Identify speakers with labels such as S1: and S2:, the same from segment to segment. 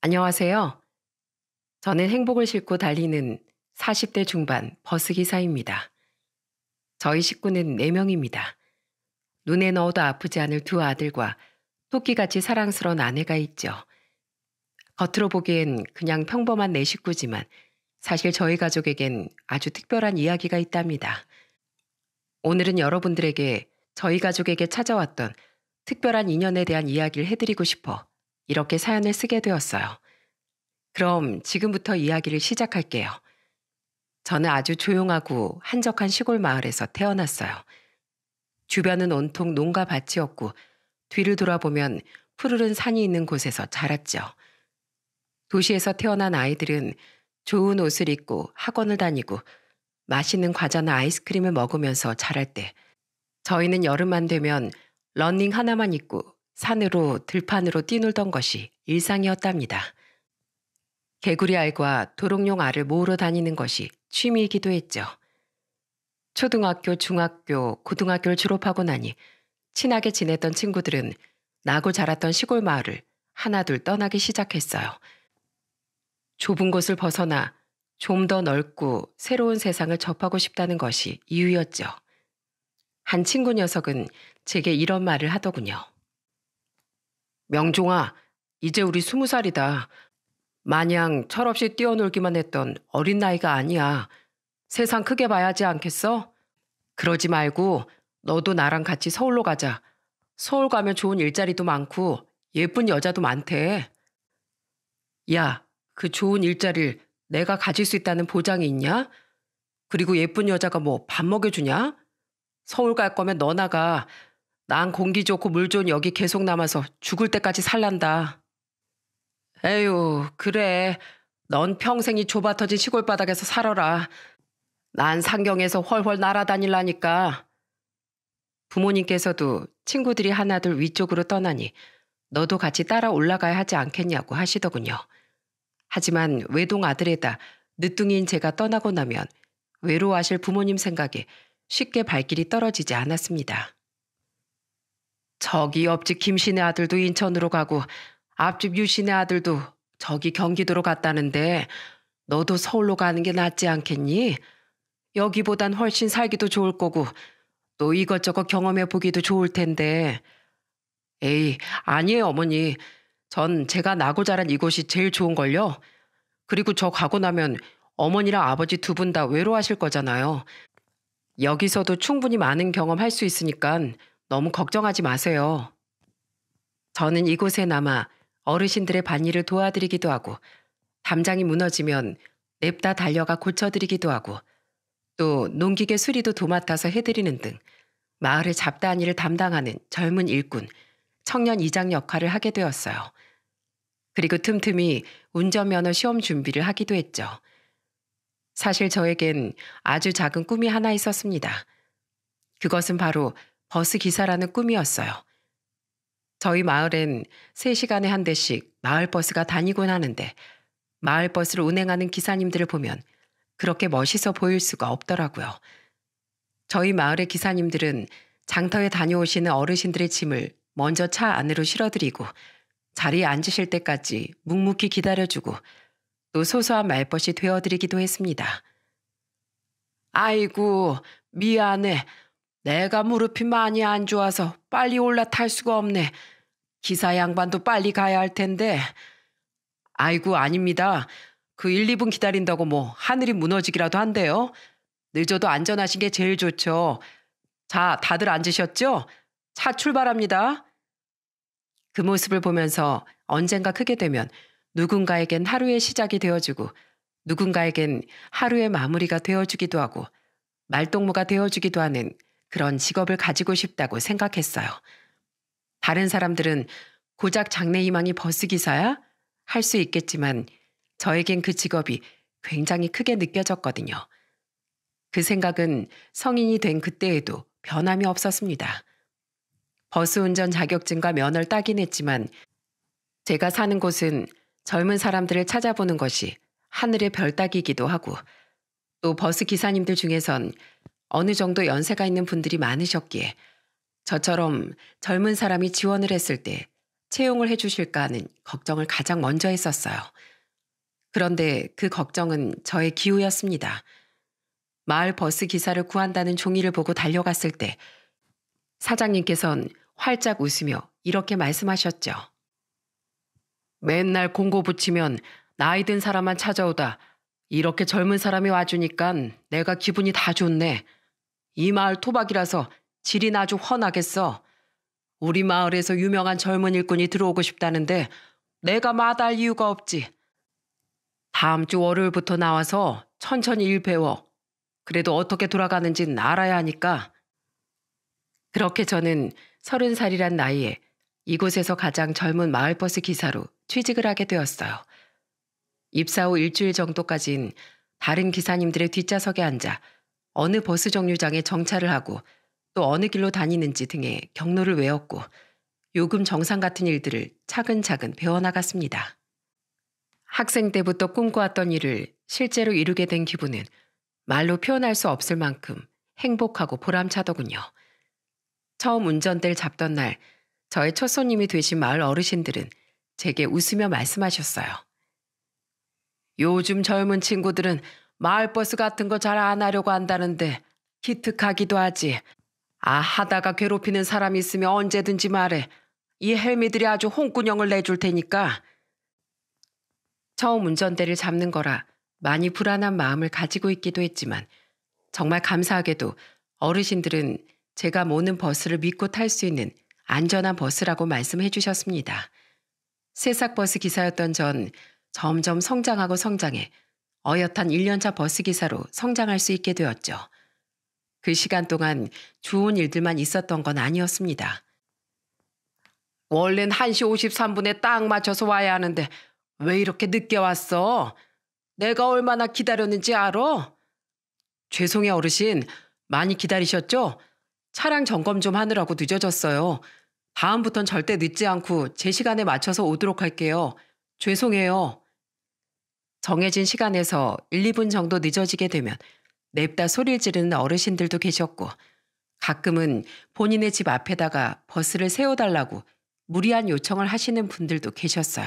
S1: 안녕하세요. 저는 행복을 싣고 달리는 40대 중반 버스기사입니다. 저희 식구는 4명입니다. 눈에 넣어도 아프지 않을 두 아들과 토끼같이 사랑스러운 아내가 있죠. 겉으로 보기엔 그냥 평범한 내 식구지만 사실 저희 가족에겐 아주 특별한 이야기가 있답니다. 오늘은 여러분들에게 저희 가족에게 찾아왔던 특별한 인연에 대한 이야기를 해드리고 싶어 이렇게 사연을 쓰게 되었어요. 그럼 지금부터 이야기를 시작할게요. 저는 아주 조용하고 한적한 시골 마을에서 태어났어요. 주변은 온통 농가 밭이었고 뒤를 돌아보면 푸르른 산이 있는 곳에서 자랐죠. 도시에서 태어난 아이들은 좋은 옷을 입고 학원을 다니고 맛있는 과자나 아이스크림을 먹으면서 자랄 때 저희는 여름만 되면 러닝 하나만 입고 산으로 들판으로 뛰놀던 것이 일상이었답니다. 개구리 알과 도롱뇽 알을 모으러 다니는 것이 취미이기도 했죠. 초등학교, 중학교, 고등학교를 졸업하고 나니 친하게 지냈던 친구들은 나고 자랐던 시골 마을을 하나둘 떠나기 시작했어요. 좁은 곳을 벗어나 좀 더 넓고 새로운 세상을 접하고 싶다는 것이 이유였죠. 한 친구 녀석은 제게 이런 말을 하더군요. 명종아, 이제 우리 20살이다. 마냥 철없이 뛰어놀기만 했던 어린 나이가 아니야. 세상 크게 봐야지 않겠어? 그러지 말고 너도 나랑 같이 서울로 가자. 서울 가면 좋은 일자리도 많고 예쁜 여자도 많대. 야, 그 좋은 일자리를 내가 가질 수 있다는 보장이 있냐? 그리고 예쁜 여자가 뭐 밥 먹여주냐? 서울 갈 거면 너 나가. 난 공기 좋고 물 좋은 여기 계속 남아서 죽을 때까지 살란다. 에휴, 그래. 넌 평생이 좁아 터진 시골 바닥에서 살아라. 난 상경에서 훨훨 날아다닐라니까. 부모님께서도 친구들이 하나둘 위쪽으로 떠나니 너도 같이 따라 올라가야 하지 않겠냐고 하시더군요. 하지만 외동 아들에다 늦둥이인 제가 떠나고 나면 외로워하실 부모님 생각에 쉽게 발길이 떨어지지 않았습니다. 저기 옆집 김씨네 아들도 인천으로 가고 앞집 유씨네 아들도 저기 경기도로 갔다는데 너도 서울로 가는 게 낫지 않겠니? 여기보단 훨씬 살기도 좋을 거고 또 이것저것 경험해 보기도 좋을 텐데. 에이, 아니에요, 어머니. 전 제가 나고 자란 이곳이 제일 좋은걸요. 그리고 저 가고 나면 어머니랑 아버지 두 분 다 외로워하실 거잖아요. 여기서도 충분히 많은 경험할 수 있으니까 너무 걱정하지 마세요. 저는 이곳에 남아 어르신들의 밭일을 도와드리기도 하고 담장이 무너지면 냅다 달려가 고쳐드리기도 하고 또 농기계 수리도 도맡아서 해드리는 등 마을의 잡다한 일을 담당하는 젊은 일꾼, 청년 이장 역할을 하게 되었어요. 그리고 틈틈이 운전면허 시험 준비를 하기도 했죠. 사실 저에겐 아주 작은 꿈이 하나 있었습니다. 그것은 바로 버스 기사라는 꿈이었어요. 저희 마을엔 3시간에 한 대씩 마을버스가 다니곤 하는데 마을버스를 운행하는 기사님들을 보면 그렇게 멋있어 보일 수가 없더라고요. 저희 마을의 기사님들은 장터에 다녀오시는 어르신들의 짐을 먼저 차 안으로 실어드리고 자리에 앉으실 때까지 묵묵히 기다려주고 또 소소한 말벗이 되어드리기도 했습니다. 아이고, 미안해. 내가 무릎이 많이 안 좋아서 빨리 올라탈 수가 없네. 기사 양반도 빨리 가야 할 텐데. 아이고, 아닙니다. 그 1, 2분 기다린다고 뭐 하늘이 무너지기라도 한대요. 늦어도 안전하신 게 제일 좋죠. 자, 다들 앉으셨죠? 차 출발합니다. 그 모습을 보면서 언젠가 크게 되면 누군가에겐 하루의 시작이 되어주고 누군가에겐 하루의 마무리가 되어주기도 하고 말동무가 되어주기도 하는 그런 직업을 가지고 싶다고 생각했어요. 다른 사람들은 고작 장래희망이 버스기사야? 할 수 있겠지만 저에겐 그 직업이 굉장히 크게 느껴졌거든요. 그 생각은 성인이 된 그때에도 변함이 없었습니다. 버스 운전 자격증과 면허를 따긴 했지만 제가 사는 곳은 젊은 사람들을 찾아보는 것이 하늘의 별 따기이기도 하고 또 버스 기사님들 중에선 어느 정도 연세가 있는 분들이 많으셨기에 저처럼 젊은 사람이 지원을 했을 때 채용을 해주실까 하는 걱정을 가장 먼저 했었어요. 그런데 그 걱정은 저의 기우였습니다. 마을 버스 기사를 구한다는 종이를 보고 달려갔을 때 사장님께선 활짝 웃으며 이렇게 말씀하셨죠. 맨날 공고 붙이면 나이 든 사람만 찾아오다 이렇게 젊은 사람이 와주니깐 내가 기분이 다 좋네. 이 마을 토박이라서 질이 아주 훤하겠어. 우리 마을에서 유명한 젊은 일꾼이 들어오고 싶다는데 내가 마다할 이유가 없지. 다음 주 월요일부터 나와서 천천히 일 배워. 그래도 어떻게 돌아가는진 알아야 하니까. 그렇게 저는 30살이란 나이에 이곳에서 가장 젊은 마을버스 기사로 취직을 하게 되었어요. 입사 후 일주일 정도까진 다른 기사님들의 뒷좌석에 앉아 어느 버스 정류장에 정차를 하고 또 어느 길로 다니는지 등의 경로를 외웠고 요금 정산 같은 일들을 차근차근 배워나갔습니다. 학생 때부터 꿈꿔왔던 일을 실제로 이루게 된 기분은 말로 표현할 수 없을 만큼 행복하고 보람차더군요. 처음 운전대를 잡던 날 저의 첫 손님이 되신 마을 어르신들은 제게 웃으며 말씀하셨어요. 요즘 젊은 친구들은 마을버스 같은 거 잘 안 하려고 한다는데 기특하기도 하지. 하다가 괴롭히는 사람 있으면 언제든지 말해. 이 헬미들이 아주 홍군형을 내줄 테니까. 처음 운전대를 잡는 거라 많이 불안한 마음을 가지고 있기도 했지만 정말 감사하게도 어르신들은 제가 모는 버스를 믿고 탈 수 있는 안전한 버스라고 말씀해 주셨습니다. 새싹버스 기사였던 전 점점 성장하고 성장해 어엿한 1년차 버스 기사로 성장할 수 있게 되었죠. 그 시간 동안 좋은 일들만 있었던 건 아니었습니다. 원래는 1시 53분에 딱 맞춰서 와야 하는데 왜 이렇게 늦게 왔어? 내가 얼마나 기다렸는지 알아? 죄송해요 어르신. 많이 기다리셨죠? 차량 점검 좀 하느라고 늦어졌어요. 다음부턴 절대 늦지 않고 제 시간에 맞춰서 오도록 할게요. 죄송해요. 정해진 시간에서 1, 2분 정도 늦어지게 되면 냅다 소리를 지르는 어르신들도 계셨고 가끔은 본인의 집 앞에다가 버스를 세워달라고 무리한 요청을 하시는 분들도 계셨어요.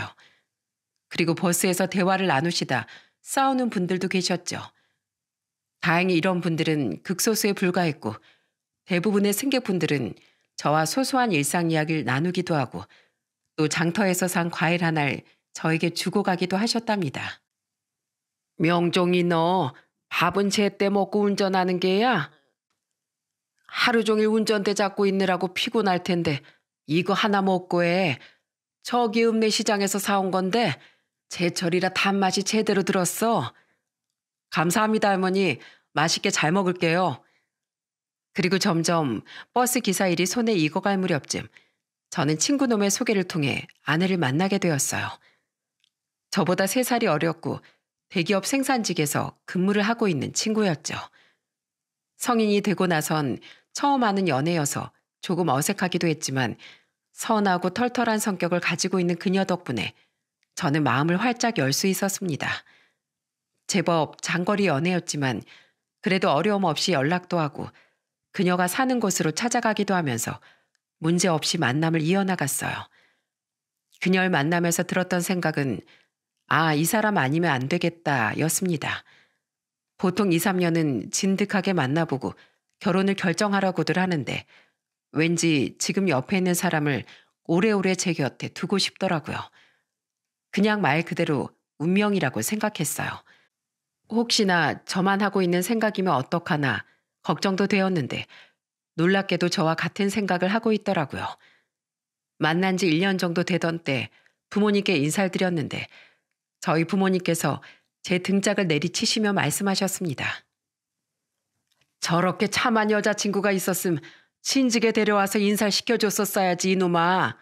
S1: 그리고 버스에서 대화를 나누시다 싸우는 분들도 계셨죠. 다행히 이런 분들은 극소수에 불과했고 대부분의 승객분들은 저와 소소한 일상 이야기를 나누기도 하고 또 장터에서 산 과일 하나를 저에게 주고 가기도 하셨답니다. 명종이 너 밥은 제때 먹고 운전하는 게야? 하루 종일 운전대 잡고 있느라고 피곤할 텐데 이거 하나 먹고 해. 저기 읍내 시장에서 사온 건데 제철이라 단맛이 제대로 들었어. 감사합니다 할머니. 맛있게 잘 먹을게요. 그리고 점점 버스 기사 일이 손에 익어갈 무렵쯤 저는 친구놈의 소개를 통해 아내를 만나게 되었어요. 저보다 3살이 어렸고 대기업 생산직에서 근무를 하고 있는 친구였죠. 성인이 되고 나선 처음 하는 연애여서 조금 어색하기도 했지만 선하고 털털한 성격을 가지고 있는 그녀 덕분에 저는 마음을 활짝 열 수 있었습니다. 제법 장거리 연애였지만 그래도 어려움 없이 연락도 하고 그녀가 사는 곳으로 찾아가기도 하면서 문제없이 만남을 이어나갔어요. 그녀를 만나면서 들었던 생각은 이 사람 아니면 안 되겠다 였습니다. 보통 2, 3년은 진득하게 만나보고 결혼을 결정하라고들 하는데 왠지 지금 옆에 있는 사람을 오래오래 제 곁에 두고 싶더라고요. 그냥 말 그대로 운명이라고 생각했어요. 혹시나 저만 하고 있는 생각이면 어떡하나 걱정도 되었는데 놀랍게도 저와 같은 생각을 하고 있더라고요. 만난 지 1년 정도 되던 때 부모님께 인사를 드렸는데 저희 부모님께서 제 등짝을 내리치시며 말씀하셨습니다. 저렇게 참한 여자친구가 있었음 친직에 데려와서 인사를 시켜줬었어야지 이놈아.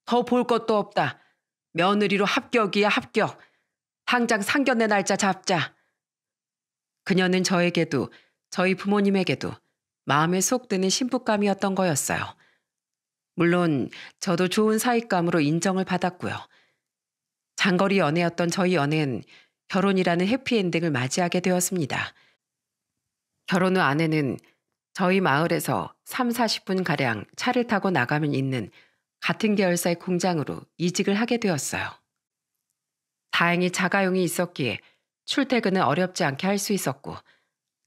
S1: 더 볼 것도 없다. 며느리로 합격이야 합격. 당장 상견례 날짜 잡자. 그녀는 저에게도 저희 부모님에게도 마음에 쏙 드는 신부감이었던 거였어요. 물론 저도 좋은 사윗감으로 인정을 받았고요. 장거리 연애였던 저희 연애는 결혼이라는 해피엔딩을 맞이하게 되었습니다. 결혼 후 아내는 저희 마을에서 3, 40분가량 차를 타고 나가면 있는 같은 계열사의 공장으로 이직을 하게 되었어요. 다행히 자가용이 있었기에 출퇴근은 어렵지 않게 할 수 있었고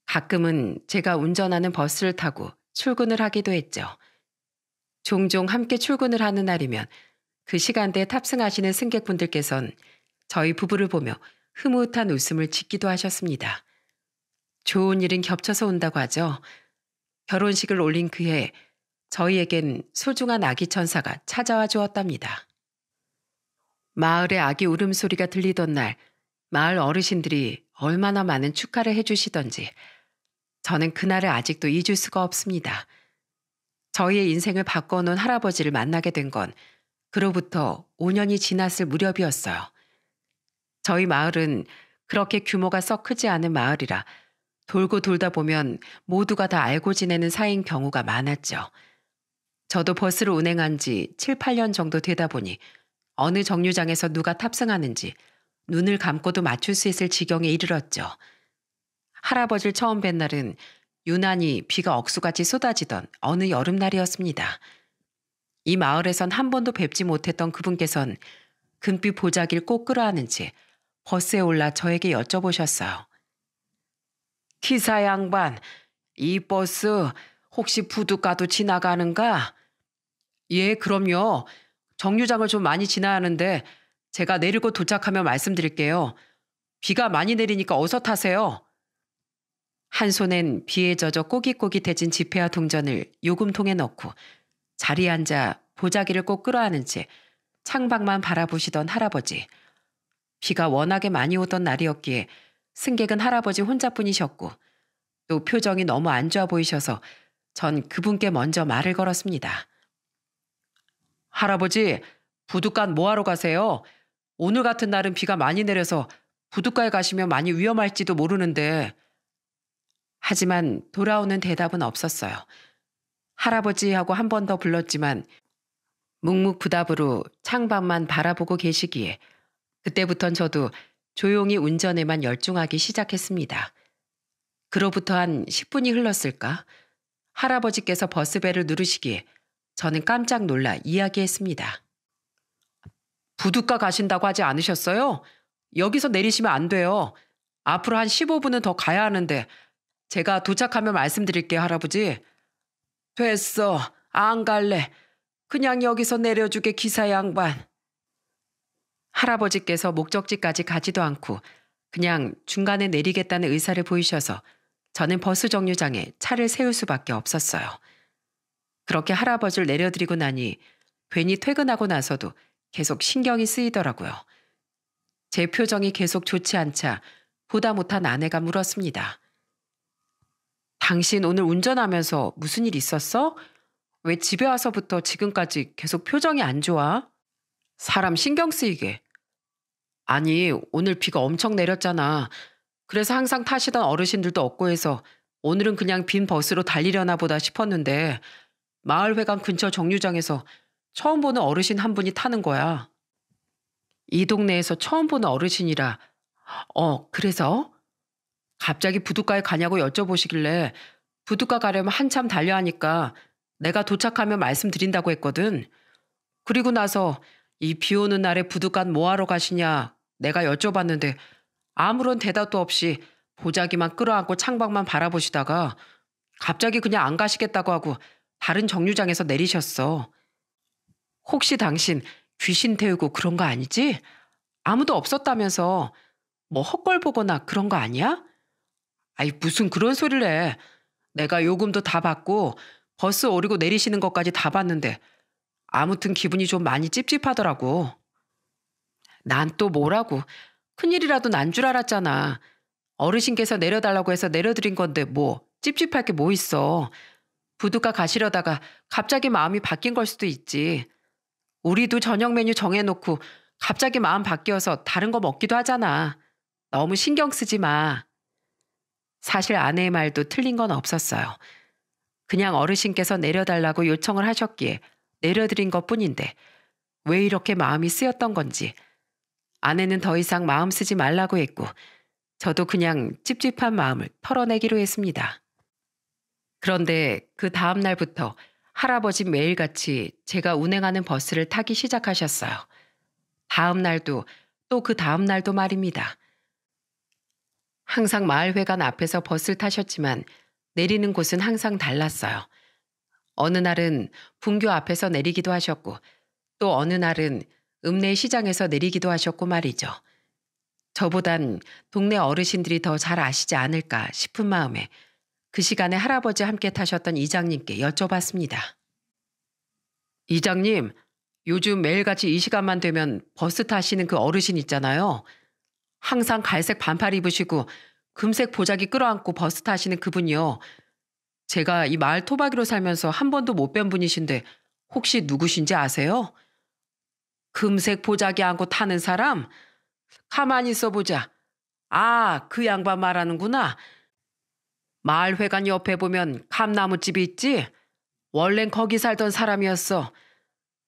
S1: 가끔은 제가 운전하는 버스를 타고 출근을 하기도 했죠. 종종 함께 출근을 하는 날이면 그 시간대에 탑승하시는 승객분들께선 저희 부부를 보며 흐뭇한 웃음을 짓기도 하셨습니다. 좋은 일은 겹쳐서 온다고 하죠. 결혼식을 올린 그해 저희에겐 소중한 아기 천사가 찾아와 주었답니다. 마을에 아기 울음소리가 들리던 날 마을 어르신들이 얼마나 많은 축하를 해주시던지 저는 그날을 아직도 잊을 수가 없습니다. 저희의 인생을 바꿔놓은 할아버지를 만나게 된 건 그로부터 5년이 지났을 무렵이었어요. 저희 마을은 그렇게 규모가 썩 크지 않은 마을이라 돌고 돌다 보면 모두가 다 알고 지내는 사이인 경우가 많았죠. 저도 버스를 운행한 지 7, 8년 정도 되다 보니 어느 정류장에서 누가 탑승하는지 눈을 감고도 맞출 수 있을 지경에 이르렀죠. 할아버지를 처음 뵌 날은 유난히 비가 억수같이 쏟아지던 어느 여름날이었습니다. 이 마을에선 한 번도 뵙지 못했던 그분께선 금빛 보자기를 꼭 끌어안은 채 버스에 올라 저에게 여쭤보셨어요. 기사 양반, 이 버스 혹시 부둣가도 지나가는가? 예, 그럼요. 정류장을 좀 많이 지나야 하는데 제가 내리고 도착하면 말씀드릴게요. 비가 많이 내리니까 어서 타세요. 한 손엔 비에 젖어 꼬깃꼬깃해진 지폐와 동전을 요금통에 넣고 자리에 앉아 보자기를 꼭 끌어안은 채 창밖만 바라보시던 할아버지. 비가 워낙에 많이 오던 날이었기에 승객은 할아버지 혼자뿐이셨고 또 표정이 너무 안 좋아 보이셔서 전 그분께 먼저 말을 걸었습니다. 할아버지, 부둣간 뭐하러 가세요? 오늘 같은 날은 비가 많이 내려서 부둣가에 가시면 많이 위험할지도 모르는데. 하지만 돌아오는 대답은 없었어요. 할아버지하고 한 번 더 불렀지만 묵묵부답으로 창밖만 바라보고 계시기에 그때부턴 저도 조용히 운전에만 열중하기 시작했습니다. 그로부터 한 10분이 흘렀을까? 할아버지께서 버스벨을 누르시기에 저는 깜짝 놀라 이야기했습니다. 부둣가 가신다고 하지 않으셨어요? 여기서 내리시면 안 돼요. 앞으로 한 15분은 더 가야 하는데 제가 도착하면 말씀드릴게요, 할아버지. 됐어. 안 갈래. 그냥 여기서 내려주게, 기사 양반. 할아버지께서 목적지까지 가지도 않고 그냥 중간에 내리겠다는 의사를 보이셔서 저는 버스 정류장에 차를 세울 수밖에 없었어요. 그렇게 할아버지를 내려드리고 나니 괜히 퇴근하고 나서도 계속 신경이 쓰이더라고요. 제 표정이 계속 좋지 않자 보다 못한 아내가 물었습니다. 당신 오늘 운전하면서 무슨 일 있었어? 왜 집에 와서부터 지금까지 계속 표정이 안 좋아? 사람 신경 쓰이게. 아니, 오늘 비가 엄청 내렸잖아. 그래서 항상 타시던 어르신들도 없고 해서 오늘은 그냥 빈 버스로 달리려나 보다 싶었는데 마을회관 근처 정류장에서 처음 보는 어르신 한 분이 타는 거야. 이 동네에서 처음 보는 어르신이라. 그래서? 갑자기 부둣가에 가냐고 여쭤보시길래 부둣가 가려면 한참 달려야 하니까 내가 도착하면 말씀드린다고 했거든. 그리고 나서 이 비 오는 날에 부둣간 뭐하러 가시냐 내가 여쭤봤는데 아무런 대답도 없이 보자기만 끌어안고 창밖만 바라보시다가 갑자기 그냥 안 가시겠다고 하고 다른 정류장에서 내리셨어. 혹시 당신 귀신 태우고 그런 거 아니지? 아무도 없었다면서 뭐 헛걸 보거나 그런 거 아니야? 아이, 무슨 그런 소리를 해. 내가 요금도 다 받고 버스 오르고 내리시는 것까지 다 봤는데 아무튼 기분이 좀 많이 찝찝하더라고. 난 또 뭐라고. 큰일이라도 난 줄 알았잖아. 어르신께서 내려달라고 해서 내려드린 건데 뭐 찝찝할 게 뭐 있어. 부둣가 가시려다가 갑자기 마음이 바뀐 걸 수도 있지. 우리도 저녁 메뉴 정해놓고 갑자기 마음 바뀌어서 다른 거 먹기도 하잖아. 너무 신경 쓰지 마. 사실 아내의 말도 틀린 건 없었어요. 그냥 어르신께서 내려달라고 요청을 하셨기에 내려드린 것뿐인데 왜 이렇게 마음이 쓰였던 건지 아내는 더 이상 마음 쓰지 말라고 했고 저도 그냥 찝찝한 마음을 털어내기로 했습니다. 그런데 그 다음 날부터 할아버지 매일같이 제가 운행하는 버스를 타기 시작하셨어요. 다음 날도 또 그 다음 날도 말입니다. 항상 마을회관 앞에서 버스를 타셨지만 내리는 곳은 항상 달랐어요. 어느 날은 분교 앞에서 내리기도 하셨고 또 어느 날은 읍내 시장에서 내리기도 하셨고 말이죠. 저보단 동네 어르신들이 더 잘 아시지 않을까 싶은 마음에 그 시간에 할아버지와 함께 타셨던 이장님께 여쭤봤습니다. 이장님, 요즘 매일같이 이 시간만 되면 버스 타시는 그 어르신 있잖아요. 항상 갈색 반팔 입으시고 금색 보자기 끌어안고 버스 타시는 그분이요. 제가 이 마을 토박이로 살면서 한 번도 못 뵌 분이신데 혹시 누구신지 아세요? 금색 보자기 안고 타는 사람? 가만히 있어보자. 아, 그 양반 말하는구나. 마을회관 옆에 보면 감나무집이 있지? 원래는 거기 살던 사람이었어.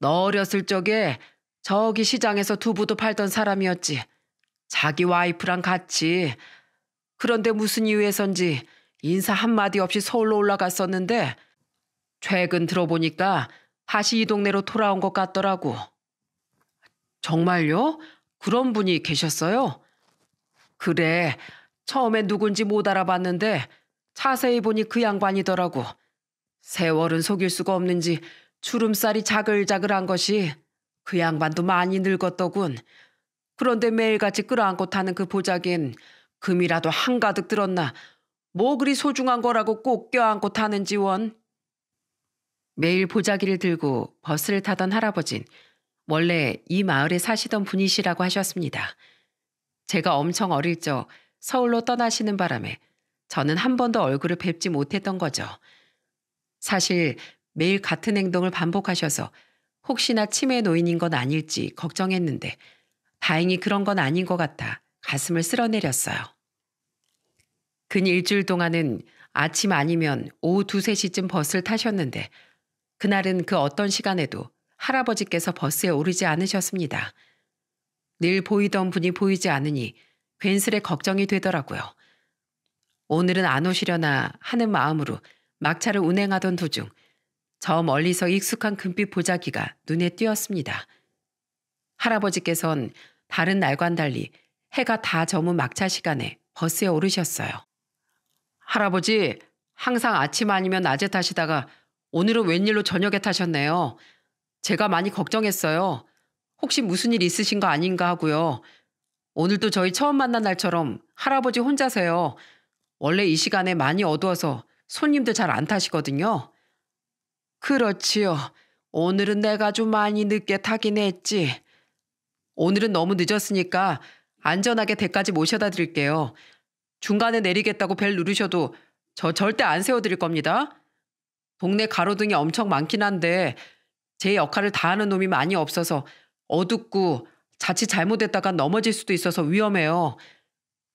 S1: 너 어렸을 적에 저기 시장에서 두부도 팔던 사람이었지. 자기 와이프랑 같이. 그런데 무슨 이유에선지 인사 한마디 없이 서울로 올라갔었는데 최근 들어보니까 다시 이 동네로 돌아온 것 같더라고. 정말요? 그런 분이 계셨어요? 그래. 처음엔 누군지 못 알아봤는데 자세히 보니 그 양반이더라고. 세월은 속일 수가 없는지 주름살이 자글자글한 것이 그 양반도 많이 늙었더군. 그런데 매일같이 끌어안고 타는 그 보자긴 금이라도 한가득 들었나 뭐 그리 소중한 거라고 꼭 껴안고 타는지 원. 매일 보자기를 들고 버스를 타던 할아버진 원래 이 마을에 사시던 분이시라고 하셨습니다. 제가 엄청 어릴 적 서울로 떠나시는 바람에 저는 한 번도 얼굴을 뵙지 못했던 거죠. 사실 매일 같은 행동을 반복하셔서 혹시나 치매 노인인 건 아닐지 걱정했는데 다행히 그런 건 아닌 것 같아 가슴을 쓸어내렸어요. 근 일주일 동안은 아침 아니면 오후 2, 3시쯤 버스를 타셨는데 그날은 그 어떤 시간에도 할아버지께서 버스에 오르지 않으셨습니다. 늘 보이던 분이 보이지 않으니 괜스레 걱정이 되더라고요. 오늘은 안 오시려나 하는 마음으로 막차를 운행하던 도중 저 멀리서 익숙한 금빛 보자기가 눈에 띄었습니다. 할아버지께선 다른 날과는 달리 해가 다 저문 막차 시간에 버스에 오르셨어요. 할아버지, 항상 아침 아니면 낮에 타시다가 오늘은 웬일로 저녁에 타셨네요. 제가 많이 걱정했어요. 혹시 무슨 일 있으신 거 아닌가 하고요. 오늘도 저희 처음 만난 날처럼 할아버지 혼자세요. 원래 이 시간에 많이 어두워서 손님들 잘 안 타시거든요. 그렇지요. 오늘은 내가 좀 많이 늦게 타긴 했지. 오늘은 너무 늦었으니까 안전하게 댁까지 모셔다 드릴게요. 중간에 내리겠다고 벨 누르셔도 저 절대 안 세워드릴 겁니다. 동네 가로등이 엄청 많긴 한데 제 역할을 다하는 놈이 많이 없어서 어둡고 자칫 잘못했다가 넘어질 수도 있어서 위험해요.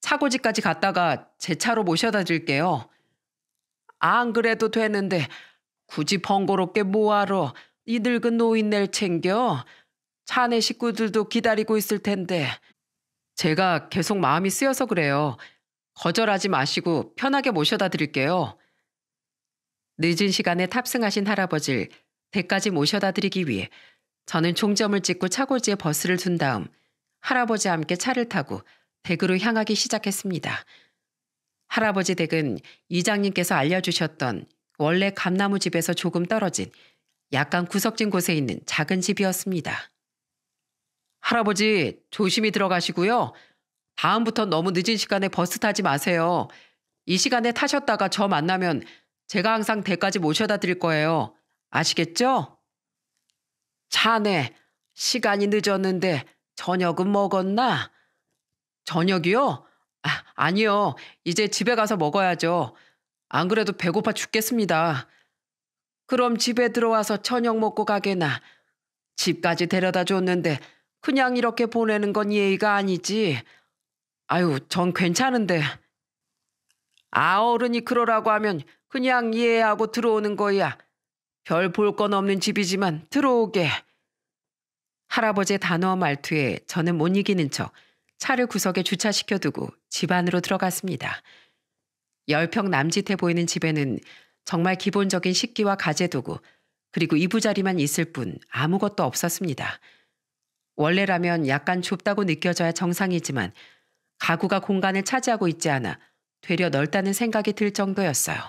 S1: 차고지까지 갔다가 제 차로 모셔다 드릴게요. 안 그래도 되는데 굳이 번거롭게 뭐하러 이 늙은 노인네를 챙겨? 차내 식구들도 기다리고 있을 텐데. 제가 계속 마음이 쓰여서 그래요. 거절하지 마시고 편하게 모셔다 드릴게요. 늦은 시간에 탑승하신 할아버지를 댁까지 모셔다 드리기 위해 저는 종점을 찍고 차고지에 버스를 둔 다음 할아버지와 함께 차를 타고 댁으로 향하기 시작했습니다. 할아버지 댁은 이장님께서 알려주셨던 원래 감나무 집에서 조금 떨어진 약간 구석진 곳에 있는 작은 집이었습니다. 할아버지 조심히 들어가시고요. 다음부터 너무 늦은 시간에 버스 타지 마세요. 이 시간에 타셨다가 저 만나면 제가 항상 댁까지 모셔다 드릴 거예요. 아시겠죠? 자네, 시간이 늦었는데 저녁은 먹었나? 저녁이요? 아니요. 이제 집에 가서 먹어야죠. 안 그래도 배고파 죽겠습니다. 그럼 집에 들어와서 저녁 먹고 가게나. 집까지 데려다 줬는데 그냥 이렇게 보내는 건 예의가 아니지. 아유, 전 괜찮은데. 어른이 그러라고 하면 그냥 이해하고 들어오는 거야. 별 볼 건 없는 집이지만 들어오게. 할아버지의 단호한 말투에 저는 못 이기는 척 차를 구석에 주차시켜두고 집 안으로 들어갔습니다. 10평 남짓해 보이는 집에는 정말 기본적인 식기와 가재도구 그리고 이부자리만 있을 뿐 아무것도 없었습니다. 원래라면 약간 좁다고 느껴져야 정상이지만 가구가 공간을 차지하고 있지 않아 되려 넓다는 생각이 들 정도였어요.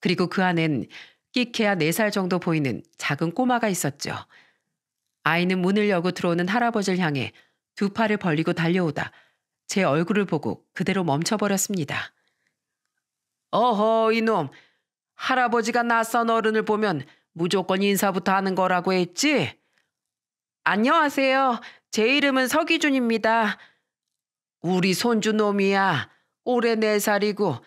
S1: 그리고 그 안엔 끼케야 4살 정도 보이는 작은 꼬마가 있었죠. 아이는 문을 열고 들어오는 할아버지를 향해 2팔을 벌리고 달려오다 제 얼굴을 보고 그대로 멈춰버렸습니다. 어허, 이놈. 할아버지가 낯선 어른을 보면 무조건 인사부터 하는 거라고 했지? 안녕하세요. 제 이름은 서기준입니다. 우리 손주 놈이야. 올해 4살이고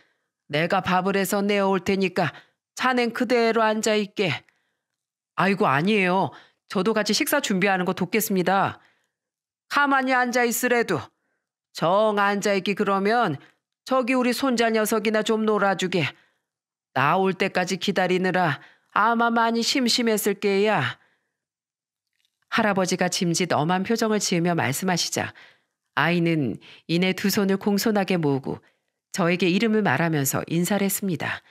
S1: 내가 밥을 해서 내어올 테니까 자넨 그대로 앉아있게. 아이고 아니에요. 저도 같이 식사 준비하는 거 돕겠습니다. 가만히 앉아있으래도. 정 앉아있기 그러면 저기 우리 손자 녀석이나 좀 놀아주게. 나올 때까지 기다리느라 아마 많이 심심했을 게야. 할아버지가 짐짓 엄한 표정을 지으며 말씀하시자 아이는 이내 2 손을 공손하게 모으고 저에게 이름을 말하면서 인사를 했습니다.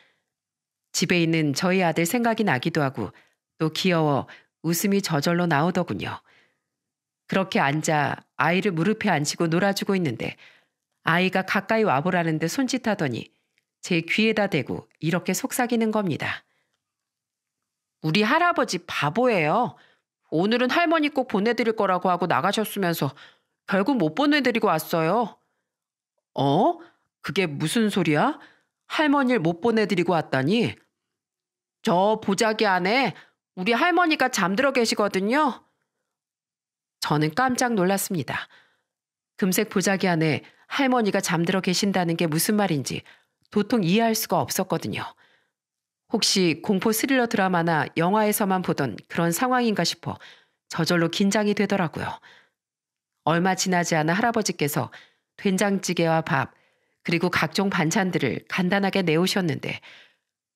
S1: 집에 있는 저희 아들 생각이 나기도 하고 또 귀여워 웃음이 저절로 나오더군요. 그렇게 앉아 아이를 무릎에 앉히고 놀아주고 있는데 아이가 가까이 와보라는 듯 손짓하더니 제 귀에다 대고 이렇게 속삭이는 겁니다. 우리 할아버지 바보예요. 오늘은 할머니 꼭 보내드릴 거라고 하고 나가셨으면서 결국 못 보내드리고 왔어요. 어? 그게 무슨 소리야? 할머니를 못 보내드리고 왔다니? 저 보자기 안에 우리 할머니가 잠들어 계시거든요. 저는 깜짝 놀랐습니다. 금색 보자기 안에 할머니가 잠들어 계신다는 게 무슨 말인지 도통 이해할 수가 없었거든요. 혹시 공포 스릴러 드라마나 영화에서만 보던 그런 상황인가 싶어 저절로 긴장이 되더라고요. 얼마 지나지 않아 할아버지께서 된장찌개와 밥 그리고 각종 반찬들을 간단하게 내오셨는데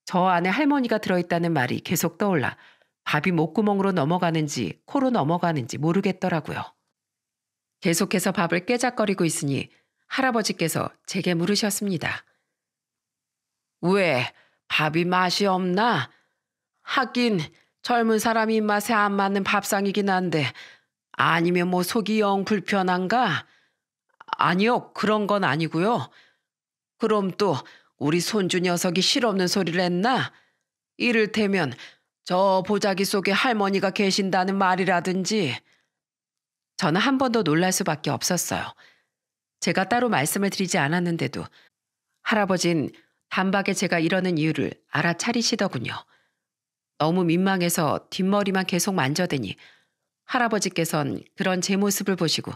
S1: 저 안에 할머니가 들어있다는 말이 계속 떠올라 밥이 목구멍으로 넘어가는지 코로 넘어가는지 모르겠더라고요. 계속해서 밥을 깨작거리고 있으니 할아버지께서 제게 물으셨습니다. 왜? 밥이 맛이 없나? 하긴 젊은 사람 입맛에 안 맞는 밥상이긴 한데 아니면 뭐 속이 영 불편한가? 아니요, 그런 건 아니고요. 그럼 또 우리 손주 녀석이 실없는 소리를 했나? 이를테면 저 보자기 속에 할머니가 계신다는 말이라든지. 저는 한 번 더 놀랄 수밖에 없었어요. 제가 따로 말씀을 드리지 않았는데도 할아버진 단박에 제가 이러는 이유를 알아차리시더군요. 너무 민망해서 뒷머리만 계속 만져대니 할아버지께선 그런 제 모습을 보시고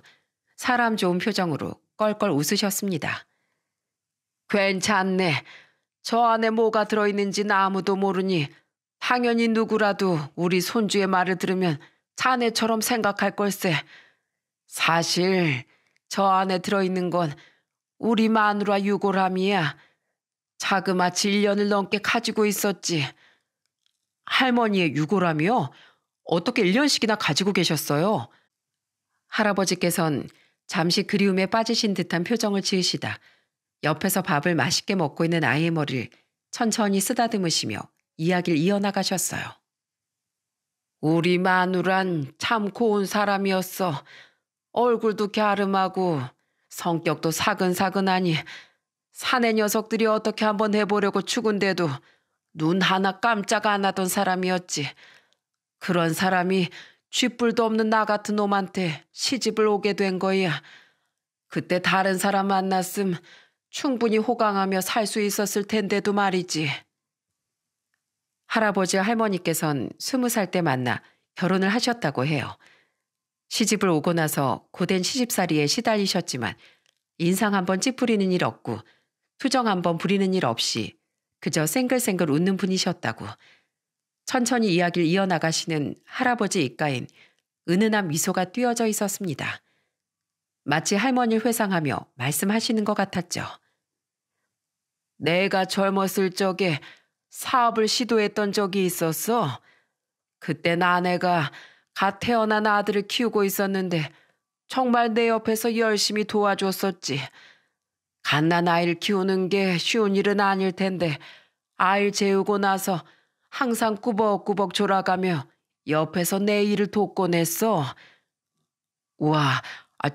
S1: 사람 좋은 표정으로 껄껄 웃으셨습니다. 괜찮네. 저 안에 뭐가 들어있는지는 아무도 모르니 당연히 누구라도 우리 손주의 말을 들으면 자네처럼 생각할 걸세. 사실 저 안에 들어있는 건 우리 마누라 유골함이야. 자그마치 1년을 넘게 가지고 있었지. 할머니의 유골함이요? 어떻게 1년씩이나 가지고 계셨어요? 할아버지께선 잠시 그리움에 빠지신 듯한 표정을 지으시다 옆에서 밥을 맛있게 먹고 있는 아이의 머리를 천천히 쓰다듬으시며 이야기를 이어나가셨어요. 우리 마누란 참 고운 사람이었어. 얼굴도 갸름하고 성격도 사근사근하니 사내 녀석들이 어떻게 한번 해보려고 죽은데도 눈 하나 깜짝 안 하던 사람이었지. 그런 사람이 쥐뿔도 없는 나 같은 놈한테 시집을 오게 된 거야. 그때 다른 사람 만났음 충분히 호강하며 살 수 있었을 텐데도 말이지. 할아버지 할머니께선 20살 때 만나 결혼을 하셨다고 해요. 시집을 오고 나서 고된 시집살이에 시달리셨지만 인상 한번 찌푸리는 일 없고 투정 한번 부리는 일 없이 그저 생글생글 웃는 분이셨다고. 천천히 이야기를 이어나가시는 할아버지 입가엔 은은한 미소가 띄어져 있었습니다. 마치 할머니를 회상하며 말씀하시는 것 같았죠. 내가 젊었을 적에 사업을 시도했던 적이 있었어. 그땐 아내가 갓 태어난 아들을 키우고 있었는데 정말 내 옆에서 열심히 도와줬었지. 갓난 아이를 키우는 게 쉬운 일은 아닐 텐데 아이를 재우고 나서 항상 꾸벅꾸벅 졸아가며 옆에서 내 일을 돕곤 했어. 우와,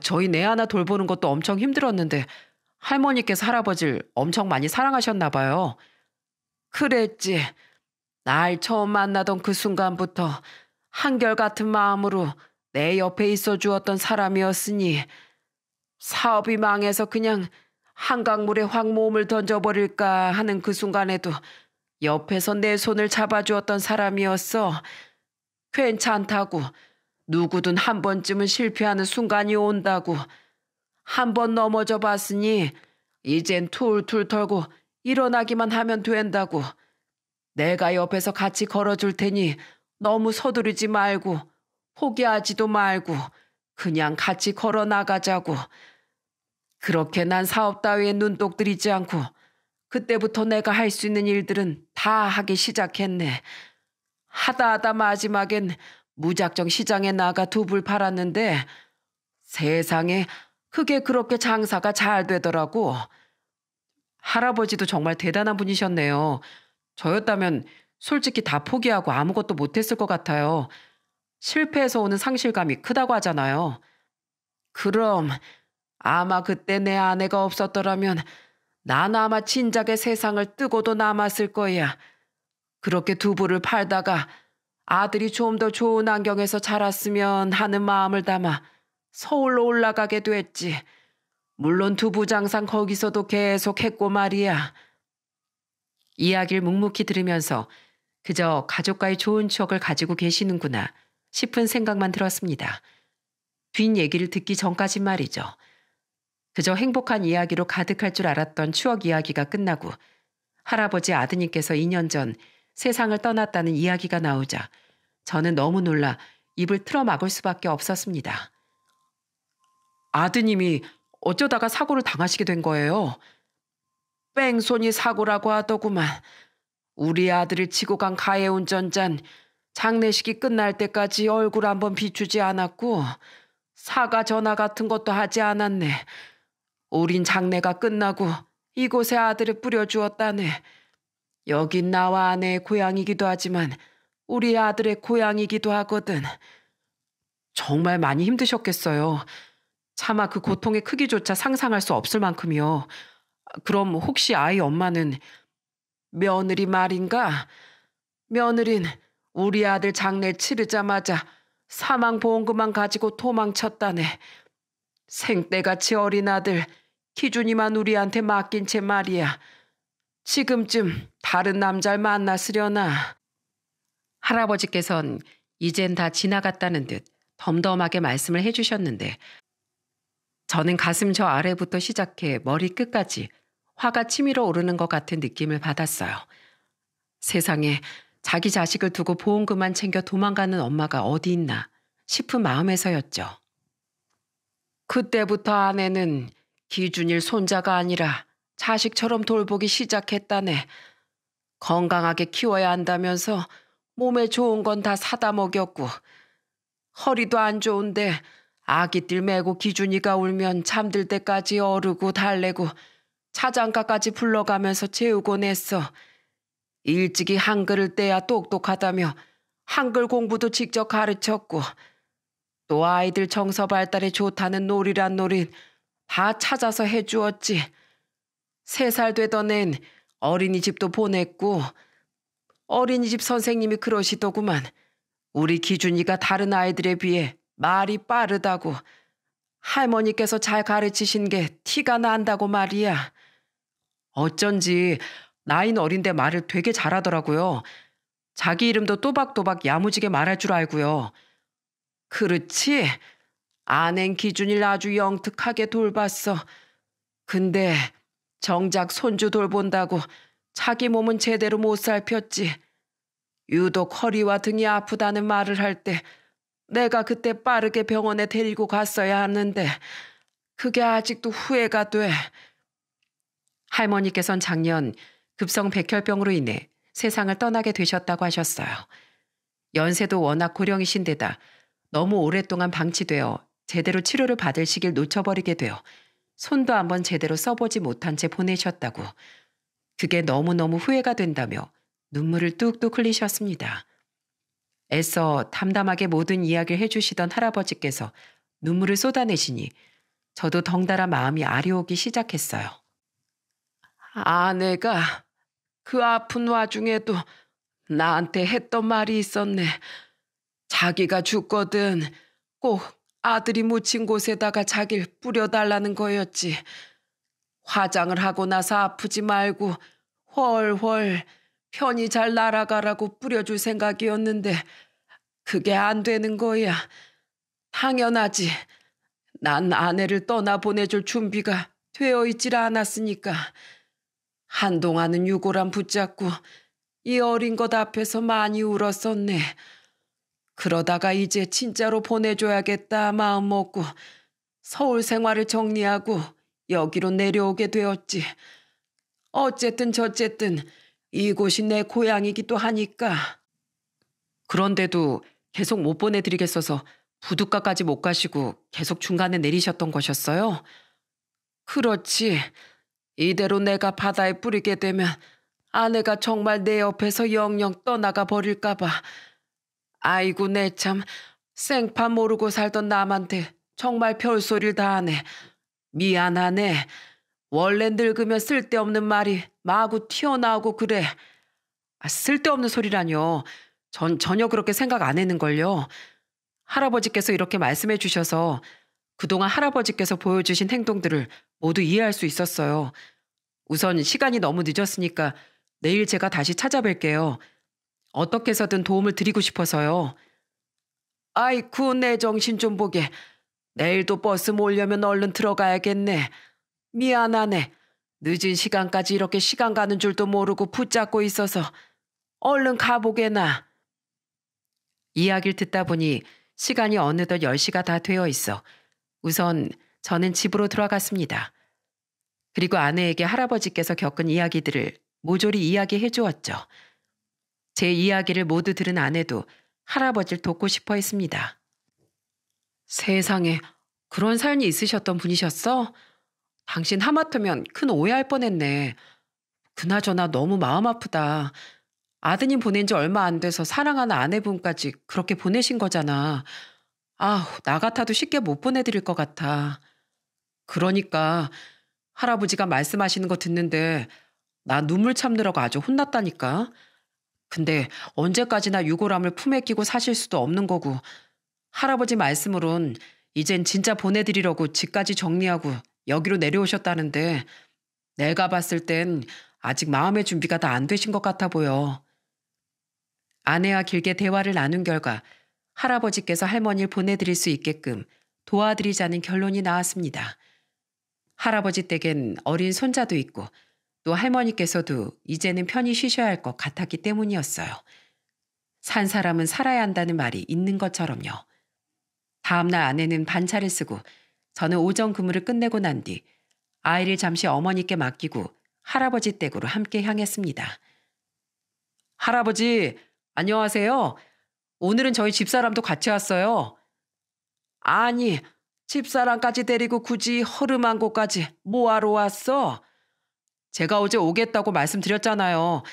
S1: 저희 내 하나 돌보는 것도 엄청 힘들었는데 할머니께서 할아버지를 엄청 많이 사랑하셨나 봐요. 그랬지. 날 처음 만나던 그 순간부터 한결같은 마음으로 내 옆에 있어 주었던 사람이었으니 사업이 망해서 그냥 한강물에 확 몸을 던져버릴까 하는 그 순간에도 옆에서 내 손을 잡아주었던 사람이었어. 괜찮다고. 누구든 한 번쯤은 실패하는 순간이 온다고. 한 번 넘어져 봤으니 이젠 툴툴 털고 일어나기만 하면 된다고. 내가 옆에서 같이 걸어줄 테니 너무 서두르지 말고 포기하지도 말고 그냥 같이 걸어 나가자고. 그렇게 난 사업 따위에 눈독 들이지 않고 그때부터 내가 할 수 있는 일들은 다 하기 시작했네. 하다 마지막엔 무작정 시장에 나가 두부를 팔았는데 세상에 그게 그렇게 장사가 잘 되더라고. 할아버지도 정말 대단한 분이셨네요. 저였다면 솔직히 다 포기하고 아무것도 못했을 것 같아요. 실패해서 오는 상실감이 크다고 하잖아요. 그럼 아마 그때 내 아내가 없었더라면 난 아마 진작에 세상을 뜨고도 남았을 거야. 그렇게 두부를 팔다가 아들이 좀 더 좋은 환경에서 자랐으면 하는 마음을 담아 서울로 올라가게 됐지. 물론 두부 장상 거기서도 계속 했고 말이야. 이야기를 묵묵히 들으면서 그저 가족과의 좋은 추억을 가지고 계시는구나 싶은 생각만 들었습니다. 뒷얘기를 듣기 전까진 말이죠. 그저 행복한 이야기로 가득할 줄 알았던 추억 이야기가 끝나고 할아버지 아드님께서 2년 전 세상을 떠났다는 이야기가 나오자 저는 너무 놀라 입을 틀어 막을 수밖에 없었습니다. 아드님이 어쩌다가 사고를 당하시게 된 거예요? 뺑소니 사고라고 하더구만. 우리 아들을 치고 간 가해 운전자는 장례식이 끝날 때까지 얼굴 한번 비추지 않았고 사과 전화 같은 것도 하지 않았네. 우린 장례가 끝나고 이곳에 아들을 뿌려주었다네. 여긴 나와 아내의 고향이기도 하지만 우리 아들의 고향이기도 하거든. 정말 많이 힘드셨겠어요. 차마 그 고통의 크기조차 상상할 수 없을 만큼이요. 그럼 혹시 아이 엄마는 며느리 말인가? 며느린 우리 아들 장례 치르자마자 사망보험금만 가지고 도망쳤다네. 생때같이 어린 아들 기준이만 우리한테 맡긴 채 말이야. 지금쯤 다른 남자를 만났으려나. 할아버지께선 이젠 다 지나갔다는 듯 덤덤하게 말씀을 해주셨는데 저는 가슴 저 아래부터 시작해 머리 끝까지 화가 치밀어 오르는 것 같은 느낌을 받았어요. 세상에 자기 자식을 두고 보험금만 챙겨 도망가는 엄마가 어디 있나 싶은 마음에서였죠. 그때부터 아내는 기준일 손자가 아니라 자식처럼 돌보기 시작했다네. 건강하게 키워야 한다면서 몸에 좋은 건 다 사다 먹였고 허리도 안 좋은데 아기들 메고 기준이가 울면 잠들 때까지 어르고 달래고 자장가까지 불러가면서 재우곤 했어. 일찍이 한글을 떼야 똑똑하다며 한글 공부도 직접 가르쳤고 또 아이들 정서 발달에 좋다는 놀이란 놀이 다 찾아서 해주었지. 3살 되던 앤 어린이집도 보냈고 어린이집 선생님이 그러시더구만. 우리 기준이가 다른 아이들에 비해 말이 빠르다고. 할머니께서 잘 가르치신 게 티가 난다고 말이야. 어쩐지 나이는 어린데 말을 되게 잘하더라고요. 자기 이름도 또박또박 야무지게 말할 줄 알고요. 그렇지. 아낸 기준이를 아주 영특하게 돌봤어. 근데 정작 손주 돌본다고 자기 몸은 제대로 못 살폈지. 유독 허리와 등이 아프다는 말을 할 때 내가 그때 빠르게 병원에 데리고 갔어야 하는데 그게 아직도 후회가 돼. 할머니께선 작년 급성 백혈병으로 인해 세상을 떠나게 되셨다고 하셨어요. 연세도 워낙 고령이신데다 너무 오랫동안 방치되어 제대로 치료를 받을 시기를 놓쳐버리게 되어 손도 한번 제대로 써보지 못한 채 보내셨다고. 그게 너무너무 후회가 된다며 눈물을 뚝뚝 흘리셨습니다. 애써 담담하게 모든 이야기를 해주시던 할아버지께서 눈물을 쏟아내시니 저도 덩달아 마음이 아려오기 시작했어요. 아내가 그 아픈 와중에도 나한테 했던 말이 있었네. 자기가 죽거든 꼭 아들이 묻힌 곳에다가 자기를 뿌려달라는 거였지. 화장을 하고 나서 아프지 말고 훨훨 편히 잘 날아가라고 뿌려줄 생각이었는데 그게 안 되는 거야. 당연하지. 난 아내를 떠나보내줄 준비가 되어 있질 않았으니까. 한동안은 유골함 붙잡고 이 어린 것 앞에서 많이 울었었네. 그러다가 이제 진짜로 보내줘야겠다 마음 먹고 서울 생활을 정리하고 여기로 내려오게 되었지. 어쨌든 저쨌든 이곳이 내 고향이기도 하니까. 그런데도 계속 못 보내드리겠어서 부둣가까지 못 가시고 계속 중간에 내리셨던 것이었어요? 그렇지. 이대로 내가 바다에 뿌리게 되면 아내가 정말 내 옆에서 영영 떠나가 버릴까 봐. 아이고 내 참 생판 모르고 살던 남한테 정말 별소리를 다 하네. 미안하네. 원래 늙으면 쓸데없는 말이 마구 튀어나오고 그래. 쓸데없는 소리라뇨. 전 전혀 그렇게 생각 안 했는걸요. 할아버지께서 이렇게 말씀해 주셔서 그동안 할아버지께서 보여주신 행동들을 모두 이해할 수 있었어요. 우선 시간이 너무 늦었으니까 내일 제가 다시 찾아뵐게요. 어떻게 해서든 도움을 드리고 싶어서요. 아이쿠 내 정신 좀 보게. 내일도 버스 몰려면 얼른 들어가야겠네. 미안하네. 늦은 시간까지 이렇게 시간 가는 줄도 모르고 붙잡고 있어서 얼른 가보게나. 이야기를 듣다 보니 시간이 어느덧 10시가 다 되어 있어 우선 저는 집으로 돌아갔습니다. 그리고 아내에게 할아버지께서 겪은 이야기들을 모조리 이야기해 주었죠. 제 이야기를 모두 들은 아내도 할아버지를 돕고 싶어 했습니다. 세상에 그런 사연이 있으셨던 분이셨어? 당신 하마터면 큰 오해할 뻔했네. 그나저나 너무 마음 아프다. 아드님 보낸 지 얼마 안 돼서 사랑하는 아내분까지 그렇게 보내신 거잖아. 아우, 나 같아도 쉽게 못 보내드릴 것 같아. 그러니까 할아버지가 말씀하시는 거 듣는데 나 눈물 참느라고 아주 혼났다니까. 근데 언제까지나 유골함을 품에 끼고 사실 수도 없는 거고 할아버지 말씀으론 이젠 진짜 보내드리려고 집까지 정리하고 여기로 내려오셨다는데 내가 봤을 땐 아직 마음의 준비가 다 안 되신 것 같아 보여. 아내와 길게 대화를 나눈 결과 할아버지께서 할머니를 보내드릴 수 있게끔 도와드리자는 결론이 나왔습니다. 할아버지 댁엔 어린 손자도 있고 또 할머니께서도 이제는 편히 쉬셔야 할 것 같았기 때문이었어요. 산 사람은 살아야 한다는 말이 있는 것처럼요. 다음날 아내는 반차를 쓰고 저는 오전 근무를 끝내고 난 뒤 아이를 잠시 어머니께 맡기고 할아버지 댁으로 함께 향했습니다. 할아버지, 안녕하세요. 오늘은 저희 집사람도 같이 왔어요. 아니, 집사람까지 데리고 굳이 허름한 곳까지 뭐하러 왔어? 제가 어제 오겠다고 말씀드렸잖아요.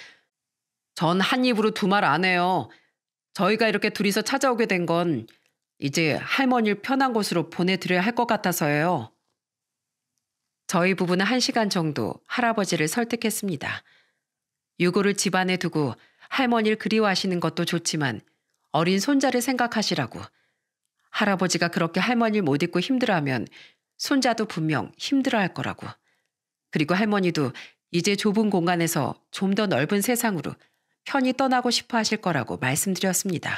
S1: 전 한 입으로 두 말 안 해요. 저희가 이렇게 둘이서 찾아오게 된 건 이제 할머니를 편한 곳으로 보내드려야 할 것 같아서요. 저희 부부는 1시간 정도 할아버지를 설득했습니다. 유고를 집안에 두고 할머니를 그리워하시는 것도 좋지만 어린 손자를 생각하시라고. 할아버지가 그렇게 할머니를 못 잊고 힘들어하면 손자도 분명 힘들어할 거라고. 그리고 할머니도 이제 좁은 공간에서 좀 더 넓은 세상으로 편히 떠나고 싶어 하실 거라고 말씀드렸습니다.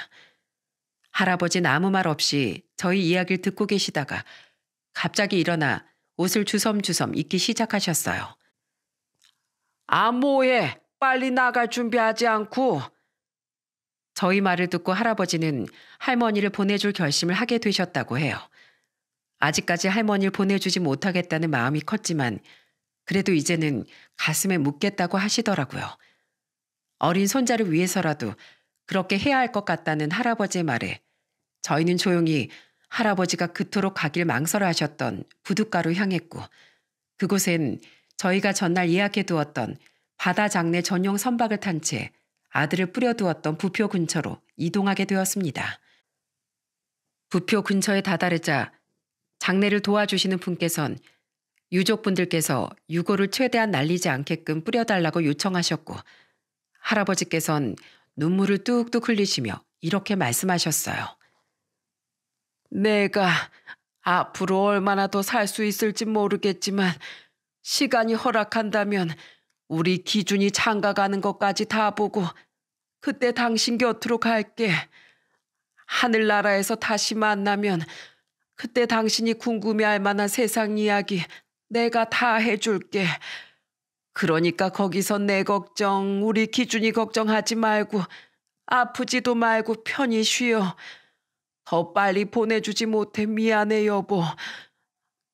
S1: 할아버지는 아무 말 없이 저희 이야기를 듣고 계시다가 갑자기 일어나 옷을 주섬주섬 입기 시작하셨어요. 아, 뭐해? 빨리 나갈 준비하지 않고. 저희 말을 듣고 할아버지는 할머니를 보내줄 결심을 하게 되셨다고 해요. 아직까지 할머니를 보내주지 못하겠다는 마음이 컸지만 그래도 이제는 가슴에 묻겠다고 하시더라고요. 어린 손자를 위해서라도 그렇게 해야 할 것 같다는 할아버지의 말에 저희는 조용히 할아버지가 그토록 가길 망설여하셨던 부둣가로 향했고 그곳엔 저희가 전날 예약해 두었던 바다 장례 전용 선박을 탄 채 아들을 뿌려두었던 부표 근처로 이동하게 되었습니다. 부표 근처에 다다르자 장례를 도와주시는 분께선 유족분들께서 유골을 최대한 날리지 않게끔 뿌려달라고 요청하셨고 할아버지께선 눈물을 뚝뚝 흘리시며 이렇게 말씀하셨어요. 내가 앞으로 얼마나 더 살 수 있을지 모르겠지만 시간이 허락한다면 우리 기준이 장가 가는 것까지 다 보고 그때 당신 곁으로 갈게. 하늘나라에서 다시 만나면 그때 당신이 궁금해할 만한 세상 이야기 내가 다 해줄게. 그러니까 거기서 내 걱정, 우리 기준이 걱정하지 말고 아프지도 말고 편히 쉬어. 더 빨리 보내주지 못해 미안해 여보.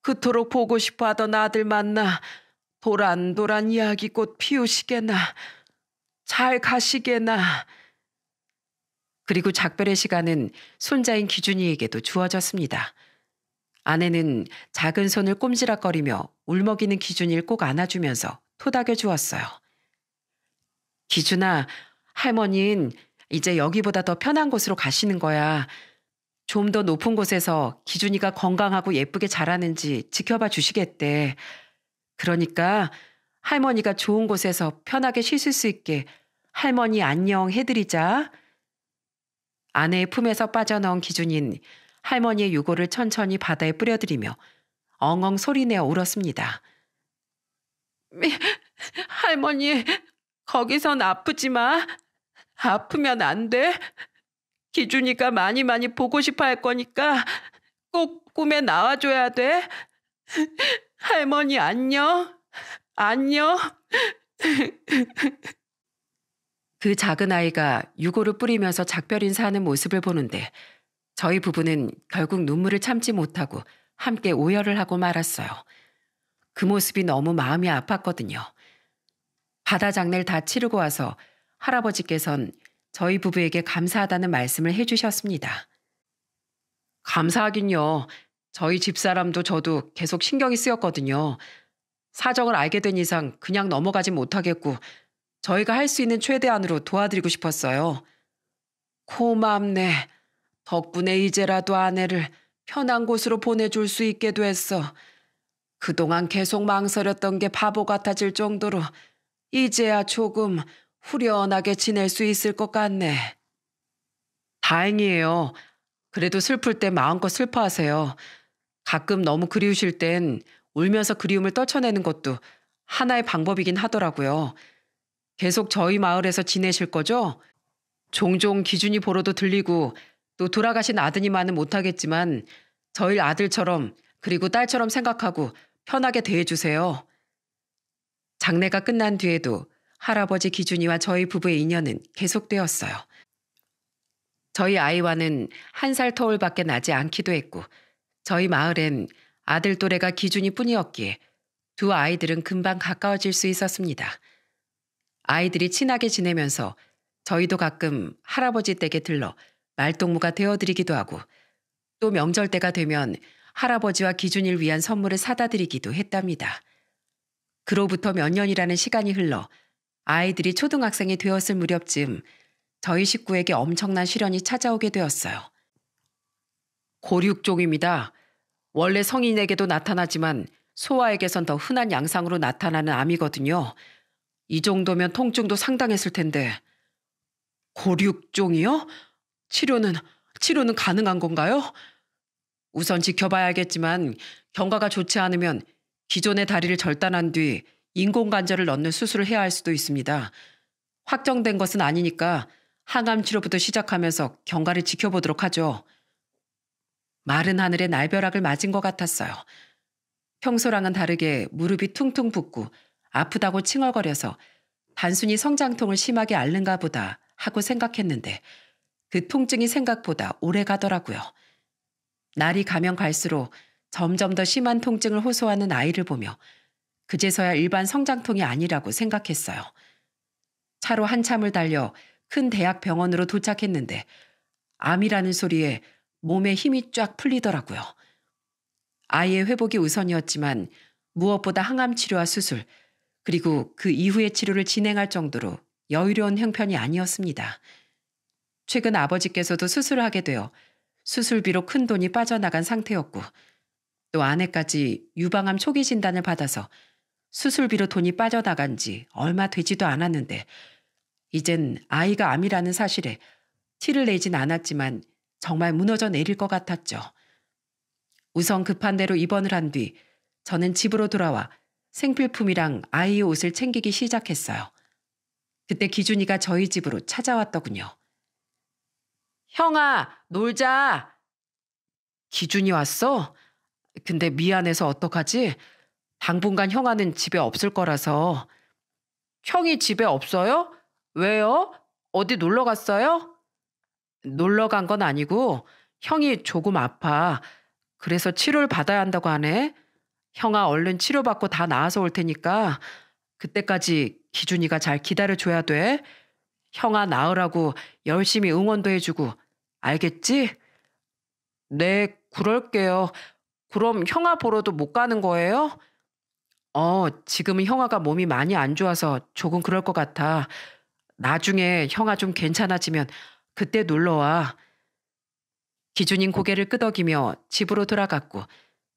S1: 그토록 보고 싶어 하던 아들 만나 도란도란 이야기꽃 피우시게나. 잘 가시게나. 그리고 작별의 시간은 손자인 기준이에게도 주어졌습니다. 아내는 작은 손을 꼼지락거리며 울먹이는 기준이를 꼭 안아주면서 토닥여 주었어요. 기준아, 할머니는 이제 여기보다 더 편한 곳으로 가시는 거야. 좀 더 높은 곳에서 기준이가 건강하고 예쁘게 자라는지 지켜봐 주시겠대. 그러니까 할머니가 좋은 곳에서 편하게 쉬실 수 있게 할머니 안녕 해드리자. 아내의 품에서 빠져나온 기준인 할머니의 유골을 천천히 바다에 뿌려들이며 엉엉 소리내어 울었습니다. 할머니, 거기선 아프지 마. 아프면 안 돼. 기준이가 많이 보고 싶어 할 거니까 꼭 꿈에 나와줘야 돼. 할머니 안녕. 안녕. 그 작은 아이가 유골을 뿌리면서 작별 인사하는 모습을 보는데 저희 부부는 결국 눈물을 참지 못하고 함께 오열을 하고 말았어요. 그 모습이 너무 마음이 아팠거든요. 바다 장례를 다 치르고 와서 할아버지께선 저희 부부에게 감사하다는 말씀을 해주셨습니다. 감사하긴요. 저희 집사람도 저도 계속 신경이 쓰였거든요. 사정을 알게 된 이상 그냥 넘어가지 못하겠고 저희가 할 수 있는 최대한으로 도와드리고 싶었어요. 고맙네. 덕분에 이제라도 아내를 편한 곳으로 보내줄 수 있게 됐어. 그동안 계속 망설였던 게 바보 같아질 정도로 이제야 조금 후련하게 지낼 수 있을 것 같네. 다행이에요. 그래도 슬플 때 마음껏 슬퍼하세요. 가끔 너무 그리우실 땐 울면서 그리움을 떨쳐내는 것도 하나의 방법이긴 하더라고요. 계속 저희 마을에서 지내실 거죠? 종종 기준이 보러도 들리고 또 돌아가신 아드님만은 못하겠지만 저희 아들처럼 그리고 딸처럼 생각하고 편하게 대해주세요. 장례가 끝난 뒤에도 할아버지 기준이와 저희 부부의 인연은 계속되었어요. 저희 아이와는 1살 터울밖에 나지 않기도 했고 저희 마을엔 아들 또래가 기준이 뿐이었기에 두 아이들은 금방 가까워질 수 있었습니다. 아이들이 친하게 지내면서 저희도 가끔 할아버지 댁에 들러 말동무가 되어드리기도 하고 또 명절 때가 되면 할아버지와 기준이를 위한 선물을 사다 드리기도 했답니다. 그로부터 몇 년이라는 시간이 흘러 아이들이 초등학생이 되었을 무렵쯤 저희 식구에게 엄청난 시련이 찾아오게 되었어요. 고륙종입니다. 원래 성인에게도 나타나지만 소아에게선 더 흔한 양상으로 나타나는 암이거든요. 이 정도면 통증도 상당했을 텐데. 고륙종이요? 치료는 가능한 건가요? 우선 지켜봐야겠지만 경과가 좋지 않으면 기존의 다리를 절단한 뒤 인공관절을 넣는 수술을 해야 할 수도 있습니다. 확정된 것은 아니니까 항암 치료부터 시작하면서 경과를 지켜보도록 하죠. 마른 하늘에 날벼락을 맞은 것 같았어요. 평소랑은 다르게 무릎이 퉁퉁 붓고 아프다고 칭얼거려서 단순히 성장통을 심하게 앓는가 보다 하고 생각했는데 그 통증이 생각보다 오래 가더라고요. 날이 가면 갈수록 점점 더 심한 통증을 호소하는 아이를 보며 그제서야 일반 성장통이 아니라고 생각했어요. 차로 한참을 달려 큰 대학 병원으로 도착했는데 암이라는 소리에 몸에 힘이 쫙 풀리더라고요. 아이의 회복이 우선이었지만 무엇보다 항암 치료와 수술 그리고 그 이후의 치료를 진행할 정도로 여유로운 형편이 아니었습니다. 최근 아버지께서도 수술을 하게 되어 수술비로 큰 돈이 빠져나간 상태였고 또 아내까지 유방암 초기 진단을 받아서 수술비로 돈이 빠져나간 지 얼마 되지도 않았는데 이젠 아이가 암이라는 사실에 티를 내진 않았지만 정말 무너져 내릴 것 같았죠. 우선 급한 대로 입원을 한 뒤 저는 집으로 돌아와 생필품이랑 아이의 옷을 챙기기 시작했어요. 그때 기준이가 저희 집으로 찾아왔더군요. 형아, 놀자. 기준이 왔어? 근데 미안해서 어떡하지? 당분간 형아는 집에 없을 거라서. 형이 집에 없어요? 왜요? 어디 놀러 갔어요? 놀러 간 건 아니고 형이 조금 아파. 그래서 치료를 받아야 한다고 하네. 형아 얼른 치료받고 다 나아서 올 테니까 그때까지 기준이가 잘 기다려줘야 돼. 형아 나으라고 열심히 응원도 해주고 알겠지? 네, 그럴게요. 그럼 형아 보러도 못 가는 거예요? 지금은 형아가 몸이 많이 안 좋아서 조금 그럴 것 같아. 나중에 형아 좀 괜찮아지면 그때 놀러와. 기준인 고개를 끄덕이며 집으로 돌아갔고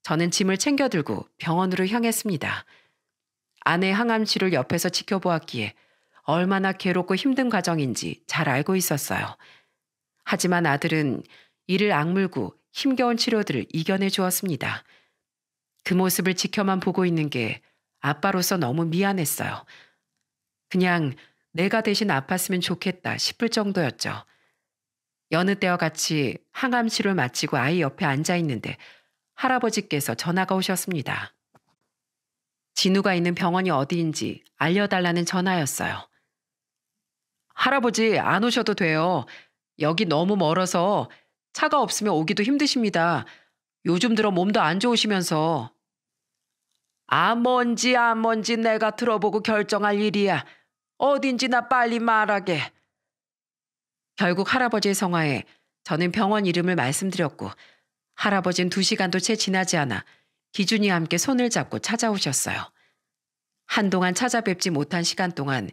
S1: 저는 짐을 챙겨 들고 병원으로 향했습니다. 아내 항암 치료를 옆에서 지켜보았기에 얼마나 괴롭고 힘든 과정인지 잘 알고 있었어요. 하지만 아들은 이를 악물고 힘겨운 치료들을 이겨내 주었습니다. 그 모습을 지켜만 보고 있는 게 아빠로서 너무 미안했어요. 그냥 내가 대신 아팠으면 좋겠다 싶을 정도였죠. 여느 때와 같이 항암 치료를 마치고 아이 옆에 앉아 있는데 할아버지께서 전화가 오셨습니다. 진우가 있는 병원이 어디인지 알려달라는 전화였어요. 할아버지 안 오셔도 돼요. 여기 너무 멀어서 차가 없으면 오기도 힘드십니다. 요즘 들어 몸도 안 좋으시면서. 안 뭔지 내가 들어보고 결정할 일이야. 어딘지 나 빨리 말하게. 결국 할아버지의 성화에 저는 병원 이름을 말씀드렸고 할아버지는 2시간도 채 지나지 않아 기준이와 함께 손을 잡고 찾아오셨어요. 한동안 찾아뵙지 못한 시간 동안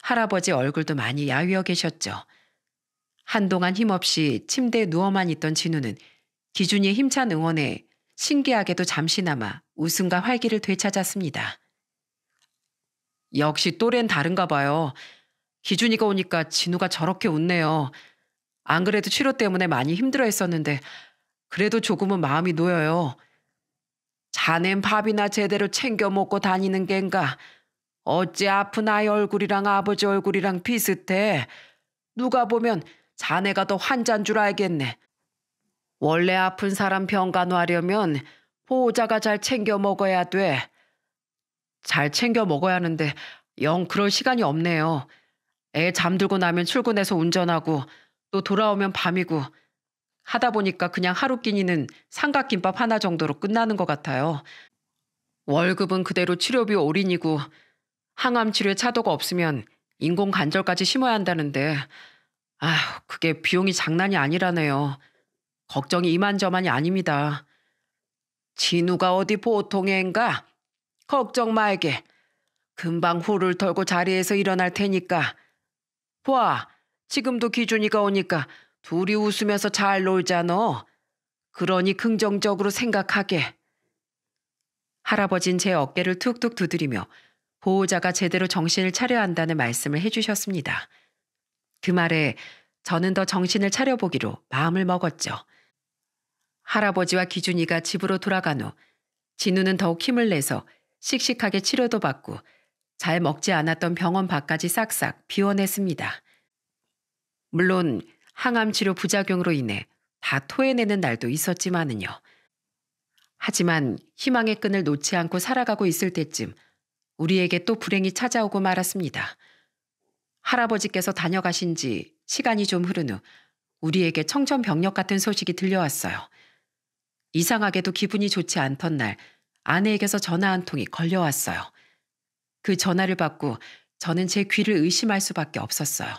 S1: 할아버지 얼굴도 많이 야위어 계셨죠. 한동안 힘없이 침대에 누워만 있던 진우는 기준이의 힘찬 응원에 신기하게도 잠시나마 웃음과 활기를 되찾았습니다. 역시 또래는 다른가 봐요. 기준이가 오니까 진우가 저렇게 웃네요. 안 그래도 치료 때문에 많이 힘들어 했었는데 그래도 조금은 마음이 놓여요. 자넨 밥이나 제대로 챙겨 먹고 다니는 겐가? 어째 아픈 아이 얼굴이랑 아버지 얼굴이랑 비슷해. 누가 보면 자네가 더 환자인 줄 알겠네. 원래 아픈 사람 병간호하려면 보호자가 잘 챙겨 먹어야 돼. 잘 챙겨 먹어야 하는데 영 그럴 시간이 없네요. 애 잠들고 나면 출근해서 운전하고 또 돌아오면 밤이고 하다 보니까 그냥 하루 끼니는 삼각김밥 하나 정도로 끝나는 것 같아요. 월급은 그대로 치료비 올인이고 항암 치료에 차도가 없으면 인공 관절까지 심어야 한다는데 그게 비용이 장난이 아니라네요. 걱정이 이만저만이 아닙니다. 진우가 어디 보통 애인가? 걱정 말게. 금방 후를 털고 자리에서 일어날 테니까. 봐, 지금도 기준이가 오니까 둘이 웃으면서 잘 놀잖아. 그러니 긍정적으로 생각하게. 할아버진 제 어깨를 툭툭 두드리며 보호자가 제대로 정신을 차려야 한다는 말씀을 해주셨습니다. 그 말에 저는 더 정신을 차려보기로 마음을 먹었죠. 할아버지와 기준이가 집으로 돌아간 후 진우는 더욱 힘을 내서 씩씩하게 치료도 받고 잘 먹지 않았던 병원 밥까지 싹싹 비워냈습니다. 물론 항암 치료 부작용으로 인해 다 토해내는 날도 있었지만은요. 하지만 희망의 끈을 놓지 않고 살아가고 있을 때쯤 우리에게 또 불행이 찾아오고 말았습니다. 할아버지께서 다녀가신 지 시간이 좀 흐른 후 우리에게 청천벽력 같은 소식이 들려왔어요. 이상하게도 기분이 좋지 않던 날 아내에게서 전화 한 통이 걸려왔어요. 그 전화를 받고 저는 제 귀를 의심할 수밖에 없었어요.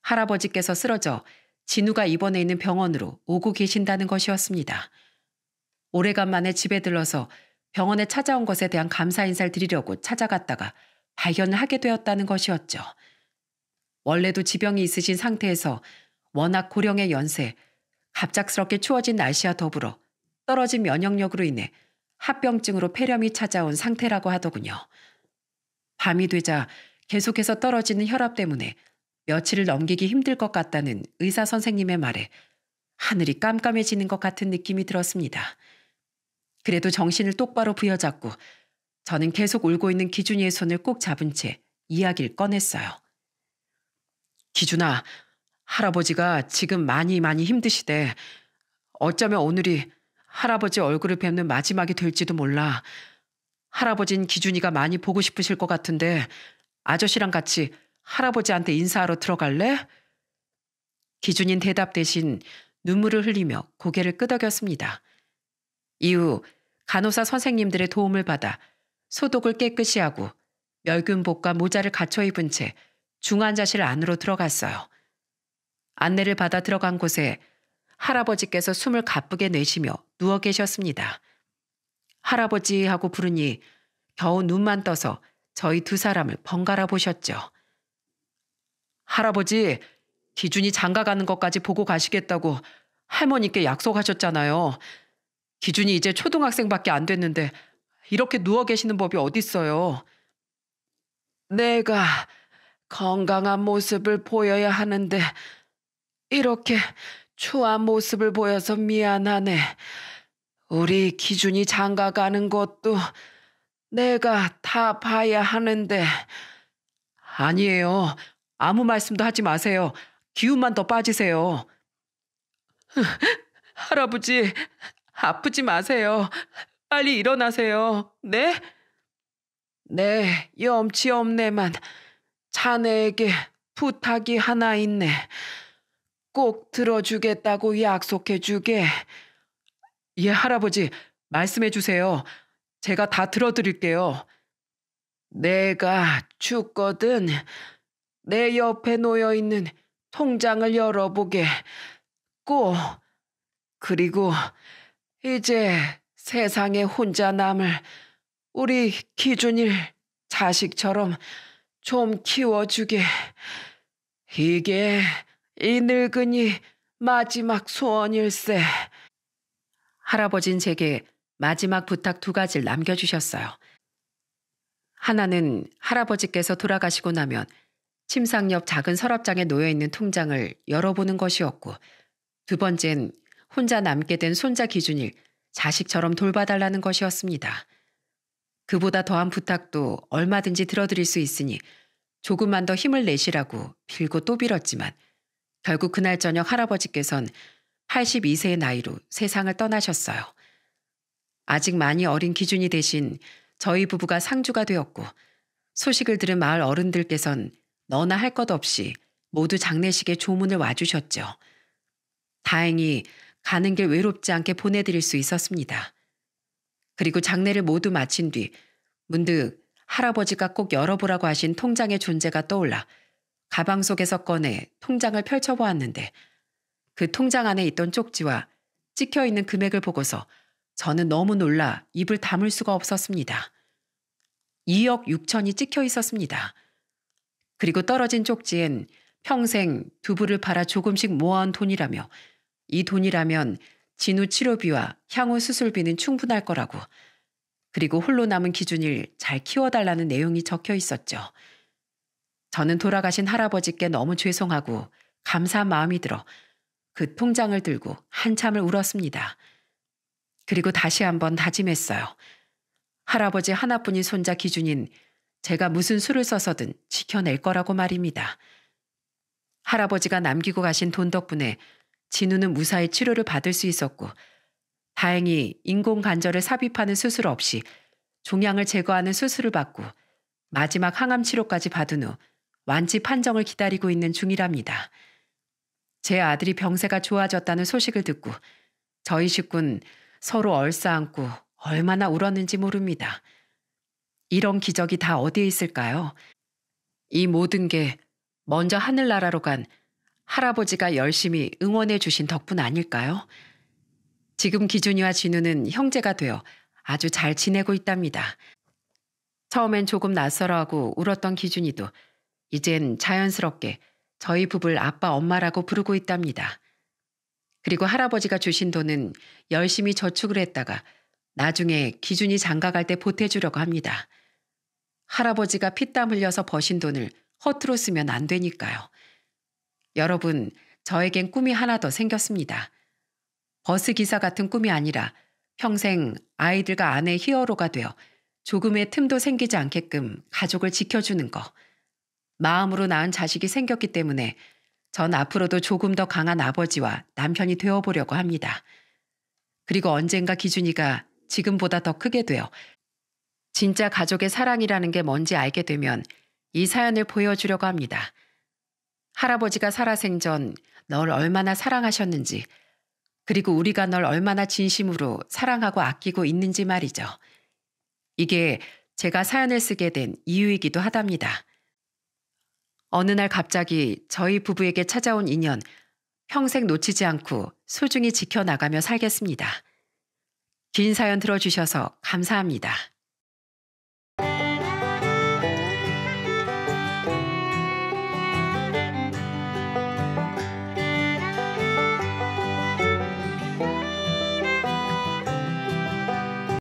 S1: 할아버지께서 쓰러져 진우가 입원해 있는 병원으로 오고 계신다는 것이었습니다. 오래간만에 집에 들러서 병원에 찾아온 것에 대한 감사 인사를 드리려고 찾아갔다가 발견을 하게 되었다는 것이었죠. 원래도 지병이 있으신 상태에서 워낙 고령의 연세, 갑작스럽게 추워진 날씨와 더불어 떨어진 면역력으로 인해 합병증으로 폐렴이 찾아온 상태라고 하더군요. 밤이 되자 계속해서 떨어지는 혈압 때문에 며칠을 넘기기 힘들 것 같다는 의사 선생님의 말에 하늘이 깜깜해지는 것 같은 느낌이 들었습니다. 그래도 정신을 똑바로 부여잡고 저는 계속 울고 있는 기준이의 손을 꼭 잡은 채 이야기를 꺼냈어요. 기준아, 할아버지가 지금 많이 힘드시대. 어쩌면 오늘이 할아버지 얼굴을 뵙는 마지막이 될지도 몰라. 할아버진 기준이가 많이 보고 싶으실 것 같은데 아저씨랑 같이 할아버지한테 인사하러 들어갈래? 기준인 대답 대신 눈물을 흘리며 고개를 끄덕였습니다. 이후 간호사 선생님들의 도움을 받아 소독을 깨끗이 하고 멸균복과 모자를 갖춰 입은 채 중환자실 안으로 들어갔어요. 안내를 받아 들어간 곳에 할아버지께서 숨을 가쁘게 내쉬며 누워 계셨습니다. 할아버지 하고 부르니 겨우 눈만 떠서 저희 두 사람을 번갈아 보셨죠. 할아버지, 기준이 장가 가는 것까지 보고 가시겠다고 할머니께 약속하셨잖아요. 기준이 이제 초등학생밖에 안 됐는데 이렇게 누워 계시는 법이 어딨어요. 내가 건강한 모습을 보여야 하는데 이렇게 추한 모습을 보여서 미안하네. 우리 기준이 장가 가는 것도 내가 다 봐야 하는데. 아니에요. 아무 말씀도 하지 마세요. 기운만 더 빠지세요. 할아버지, 아프지 마세요. 빨리 일어나세요. 네? 네, 염치 없네만 자네에게 부탁이 하나 있네. 꼭 들어주겠다고 약속해주게. 예, 할아버지, 말씀해 주세요. 제가 다 들어드릴게요. 내가 죽거든 내 옆에 놓여있는 통장을 열어보게. 꼭. 그리고 이제 세상에 혼자 남을 우리 기준일 자식처럼 좀 키워주게. 이게 이 늙은이 마지막 소원일세. 할아버진 제게 마지막 부탁 두 가지를 남겨주셨어요. 하나는 할아버지께서 돌아가시고 나면 침상 옆 작은 서랍장에 놓여있는 통장을 열어보는 것이었고, 두 번째는 혼자 남게 된 손자 기준일 자식처럼 돌봐달라는 것이었습니다. 그보다 더한 부탁도 얼마든지 들어드릴 수 있으니 조금만 더 힘을 내시라고 빌고 또 빌었지만 결국 그날 저녁 할아버지께선 82세의 나이로 세상을 떠나셨어요. 아직 많이 어린 기준이 대신 저희 부부가 상주가 되었고, 소식을 들은 마을 어른들께선 너나 할 것 없이 모두 장례식에 조문을 와주셨죠. 다행히 가는 길 외롭지 않게 보내드릴 수 있었습니다. 그리고 장례를 모두 마친 뒤 문득 할아버지가 꼭 열어보라고 하신 통장의 존재가 떠올라 가방 속에서 꺼내 통장을 펼쳐보았는데, 그 통장 안에 있던 쪽지와 찍혀있는 금액을 보고서 저는 너무 놀라 입을 다물 수가 없었습니다. 2억 6천이 찍혀 있었습니다. 그리고 떨어진 쪽지엔 평생 두부를 팔아 조금씩 모아온 돈이라며, 이 돈이라면 진우 치료비와 향후 수술비는 충분할 거라고, 그리고 홀로 남은 기준일 잘 키워달라는 내용이 적혀 있었죠. 저는 돌아가신 할아버지께 너무 죄송하고 감사한 마음이 들어 그 통장을 들고 한참을 울었습니다. 그리고 다시 한번 다짐했어요. 할아버지 하나뿐인 손자 기준인 제가 무슨 수를 써서든 지켜낼 거라고 말입니다. 할아버지가 남기고 가신 돈 덕분에 진우는 무사히 치료를 받을 수 있었고, 다행히 인공관절을 삽입하는 수술 없이 종양을 제거하는 수술을 받고 마지막 항암 치료까지 받은 후 완치 판정을 기다리고 있는 중이랍니다. 제 아들이 병세가 좋아졌다는 소식을 듣고 저희 식구는 서로 얼싸안고 얼마나 울었는지 모릅니다. 이런 기적이 다 어디에 있을까요? 이 모든 게 먼저 하늘나라로 간 할아버지가 열심히 응원해 주신 덕분 아닐까요? 지금 기준이와 진우는 형제가 되어 아주 잘 지내고 있답니다. 처음엔 조금 낯설어하고 울었던 기준이도 이젠 자연스럽게 저희 부부를 아빠 엄마라고 부르고 있답니다. 그리고 할아버지가 주신 돈은 열심히 저축을 했다가 나중에 기준이 장가갈 때 보태주려고 합니다. 할아버지가 피땀 흘려서 버신 돈을 허투루 쓰면 안 되니까요. 여러분, 저에겐 꿈이 하나 더 생겼습니다. 버스 기사 같은 꿈이 아니라 평생 아이들과 아내의 히어로가 되어 조금의 틈도 생기지 않게끔 가족을 지켜주는 거. 마음으로 낳은 자식이 생겼기 때문에 전 앞으로도 조금 더 강한 아버지와 남편이 되어보려고 합니다. 그리고 언젠가 기준이가 지금보다 더 크게 되어 진짜 가족의 사랑이라는 게 뭔지 알게 되면 이 사연을 보여주려고 합니다. 할아버지가 살아생전 널 얼마나 사랑하셨는지, 그리고 우리가 널 얼마나 진심으로 사랑하고 아끼고 있는지 말이죠. 이게 제가 사연을 쓰게 된 이유이기도 하답니다. 어느 날 갑자기 저희 부부에게 찾아온 인연, 평생 놓치지 않고 소중히 지켜나가며 살겠습니다. 긴 사연 들어주셔서 감사합니다.